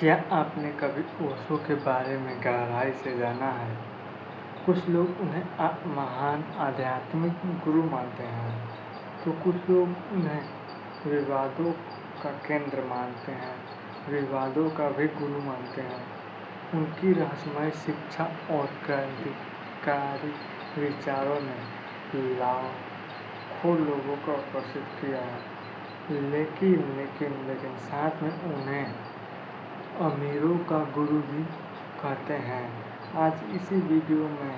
क्या आपने कभी ओशो के बारे में गहराई से जाना है? कुछ लोग उन्हें महान आध्यात्मिक गुरु मानते हैं, तो कुछ लोग उन्हें विवादों का केंद्र मानते हैं, विवादों का भी गुरु मानते हैं। उनकी रहस्यमय शिक्षा और क्रांतिकारी विचारों ने लाखों लोगों को आकर्षित किया है, लेकिन साथ में उन्हें अमीरों का गुरु भी कहते हैं। आज इसी वीडियो में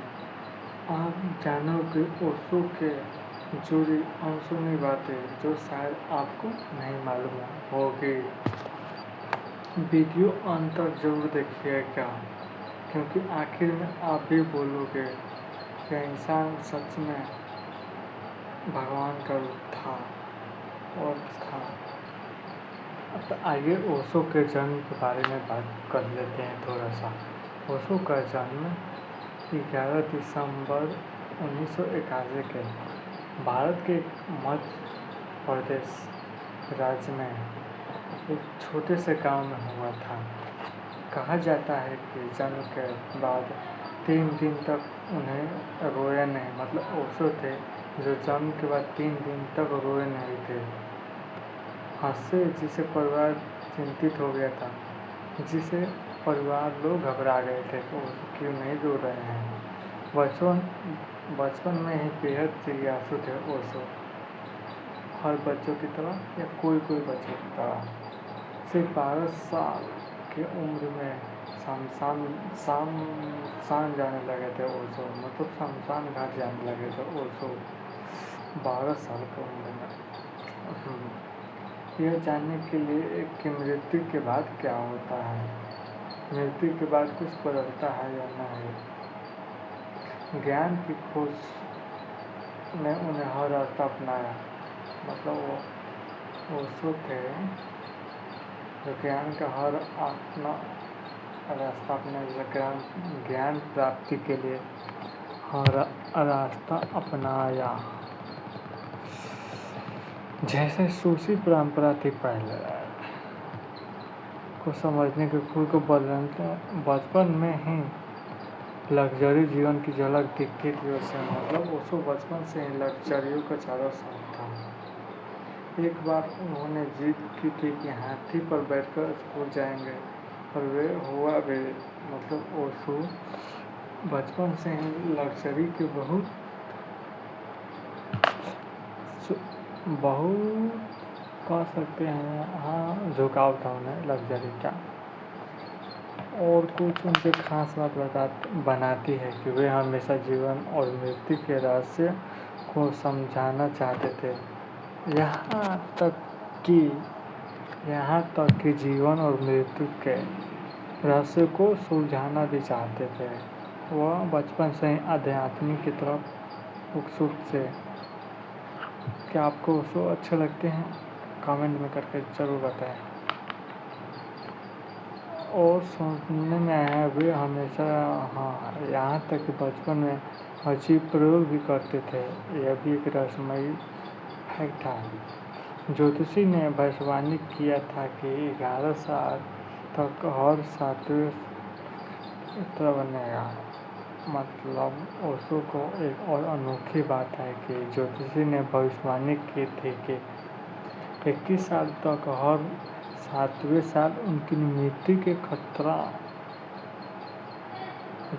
आप जानोगे ओशो के जुड़ी अनसुनी बातें जो शायद आपको नहीं मालूम होगी। वीडियो अंत तक जरूर देखिएगा, क्योंकि आखिर में आप भी बोलोगे कि इंसान सच में भगवान का रूप था। तो आइए ओशो के जन्म के बारे में बात कर लेते हैं थोड़ा सा। ओशो का जन्म 11 दिसंबर 1981 के भारत के मध्य प्रदेश राज्य में एक छोटे से गांव में हुआ था। कहा जाता है कि जन्म के बाद 3 दिन तक उन्हें रोया नहीं, मतलब ओशो थे जो जन्म के बाद 3 दिन तक रोए नहीं थे। हंसे जिसे परिवार चिंतित हो गया था, जिसे परिवार लोग घबरा गए थे तो क्यों नहीं रो रहे हैं। बचपन में ही बेहद जिज्ञासु थे ओशो, हर बच्चों की तरह या कोई बच्चों की तरह। सिर्फ 12 साल की उम्र में शमशान जाने लगे थे ओशो, मतलब शमशान घाट जाने लगे थे ओशो 12 साल की उम्र में। यह जानने के लिए कि मृत्यु के बाद क्या होता है, मृत्यु के बाद कुछ बदलता है या नहीं। ज्ञान की खोज ने उन्हें हर रास्ता अपनाया, मतलब वो ओशो थे जो ज्ञान का हर अपना रास्ता अपना ज्ञान प्राप्ति के लिए हर रास्ता अपनाया। जैसे सूफी परंपरा थी, पहले को समझने के खुद को बदलते बचपन में ही लग्जरी जीवन की झलक दिखती थी उसे, मतलब ओशो बचपन से ही लग्जरियों का ज़्यादा शौक था। एक बार उन्होंने जिद की थी कि हाथी पर बैठकर स्कूल जाएंगे, और वे हुआ भी, मतलब ओशो बचपन से ही लग्जरी के बहुत कह सकते हैं, हाँ, झुकाव था उन्हें लग्जरी का। और कुछ उनके खास बात बनाती है कि वे हमेशा जीवन और मृत्यु के रहस्य को समझाना चाहते थे, यहाँ तक कि जीवन और मृत्यु के रहस्य को सुलझाना भी चाहते थे। वह बचपन से ही अध्यात्म की तरफ उत्सुक थे। क्या आपको ओशो अच्छे लगते हैं? कमेंट में करके ज़रूर बताएं। और सुनने में आया वे हमेशा, हाँ, यहाँ तक कि बचपन में अजीब प्रयोग भी करते थे। यह भी एक रहस्यमयी फैक्ट था। ज्योतिषी ने भविष्यवाणी किया था कि 11 साल तक हर 7वें पुत्र बनेगा। मतलब ओशो को एक और अनोखी बात है कि ज्योतिषी ने भविष्यवाणी की थी कि 21 साल तक हर 7वें साल उनकी मृत्यु के खतरा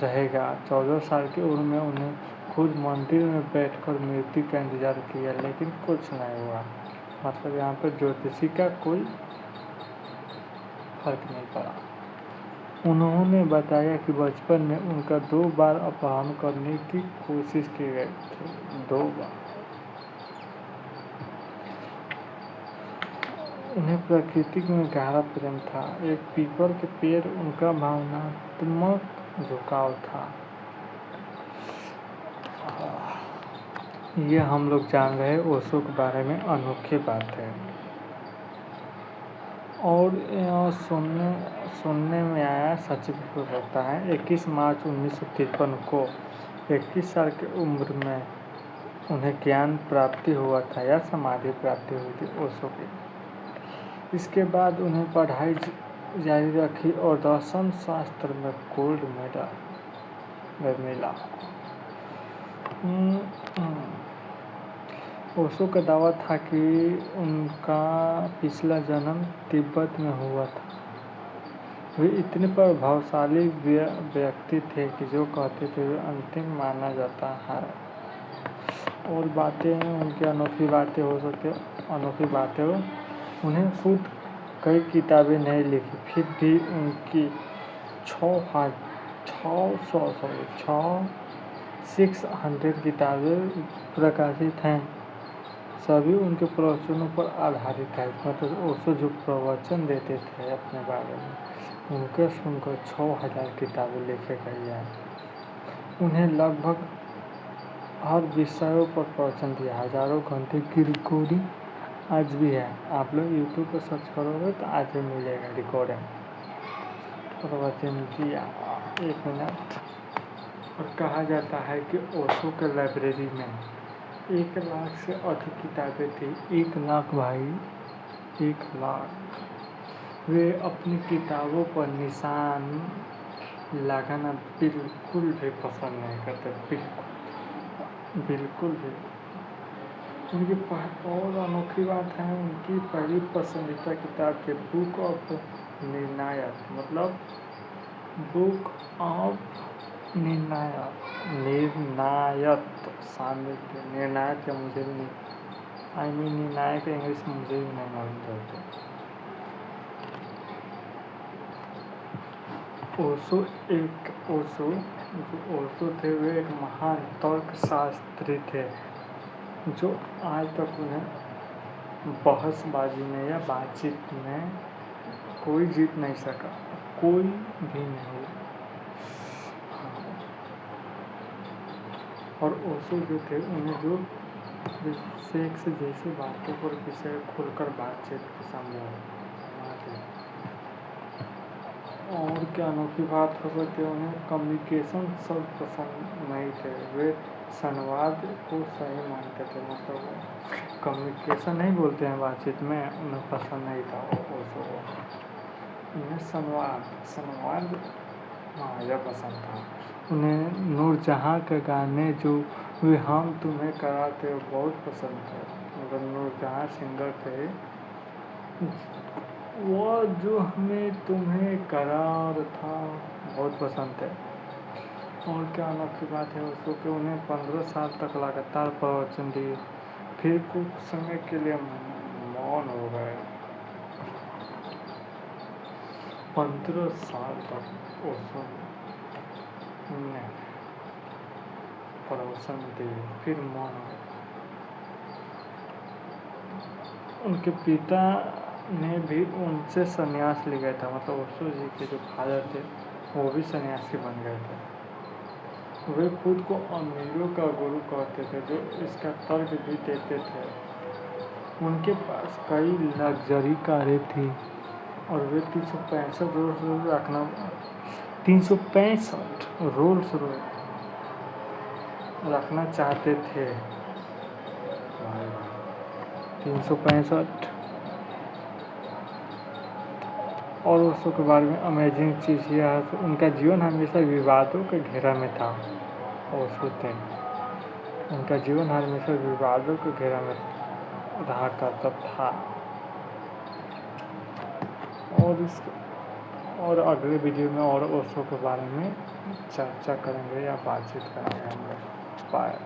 रहेगा। 14 साल की उम्र में उन्हें खुद मंदिर में बैठकर मृत्यु का इंतजार किया, लेकिन कुछ नहीं हुआ। मतलब यहाँ पर ज्योतिषी का कोई फर्क नहीं पड़ा। उन्होंने बताया कि बचपन में उनका 2 बार अपहरण करने की कोशिश की गई थी, 2 बार। उन्हें प्रकृति में गहरा प्रेम था। एक पीपल के पेड़ उनका भावनात्मक झुकाव था। ये हम लोग जान रहे ओशो के बारे में अनोखी बात है। और सुनने में आया, सच भी हो सकता है। 21 मार्च 1953 को 21 साल की उम्र में उन्हें ज्ञान प्राप्ति हुआ था या समाधि प्राप्ति हुई थी ओशो की। इसके बाद उन्हें पढ़ाई जारी रखी और दर्शन शास्त्र में गोल्ड मेडल मिला। ओशो का दावा था कि उनका पिछला जन्म तिब्बत में हुआ था। वे इतने प्रभावशाली व्यक्ति थे कि जो कहते थे वे अंतिम माना जाता है। और बातें उनकी अनोखी बातें हो। उन्हें खुद कई किताबें नहीं लिखी, फिर भी उनकी 600 किताबें प्रकाशित हैं। सभी उनके प्रवचनों पर आधारित है। मतलब ओशो जो प्रवचन देते थे अपने बारे में, उनके सुनकर 6000 किताबें लिखे गई हैं। उन्हें लगभग हर विषयों पर प्रवचन दिया। हजारों घंटे की रिकॉर्डिंग आज भी है। आप लोग यूट्यूब पर सर्च करोगे तो आज भी मिलेगा रिकॉर्डिंग। प्रवचन दिया 1 मिनट। और कहा जाता है कि ओशो के लाइब्रेरी में 1 लाख से अधिक किताबें थी। 1 लाख भाई, 1 लाख। वे अपनी किताबों पर निशान लगाना बिल्कुल भी पसंद नहीं करते, बिल्कुल भी। उनकी और अनोखी बात है, उनकी पहली पसंदीदा किताब थी बुक ऑफ निर्णायक। मतलब बुक ऑफ निर्णायक शामिल थे। निर्णायक या मुझे भी नहीं, निर्णायक इंग्लिश में मुझे भी नहीं मालूम था। ओशो थे, वे एक महान तर्कशास्त्री थे जो आज तक उन्हें बहसबाजी में या बातचीत में कोई जीत नहीं सका, कोई भी नहीं। और ओशो जो थे, उन्हें जो सेक्स जैसी बातों पर विषय खुलकर बातचीत संभव। और क्या अनोखी बात हो सकती है, उन्हें कम्युनिकेशन शब्द पसंद नहीं थे। वे संवाद को सही मानते थे। मतलब कम्युनिकेशन नहीं बोलते हैं बातचीत में, उन्हें पसंद नहीं था। उन्हें संवाद यह पसंद था। उन्हें नूरजहाँ के गाने जो वे हम तुम्हें कराते हो बहुत पसंद थे। मतलब नूरजहाँ सिंगर थे, वो जो हमें तुम्हें करार था बहुत पसंद है। और क्या अनोखी बात है उसको कि उन्हें 15 साल तक लगातार प्रवचन दिए, फिर कुछ समय के लिए मौन हो गए। 15 साल तक ओशो ने प्रवचन दिए, फिर मौन हो गए। उनके पिता ने भी उनसे संन्यास ले गया था। मतलब ओशो जी के जो फादर थे वो भी सन्यासी बन गए थे। वे खुद को अमीरों का गुरु कहते थे, जो इसका तर्क भी देते थे। उनके पास कई लग्जरी कारें थी और वे 365 रोल्स रॉयस रखना चाहते थे। 365। और ओशो के बारे में अमेजिंग चीज़ यह है कि उनका जीवन हमेशा विवादों के घेरा में था। ओशो थे, उनका जीवन हमेशा विवादों के घेरा में रहा करता था। और अगले वीडियो में और ओशो के बारे में चर्चा करेंगे या बातचीत करेंगे हम लोग। बाय।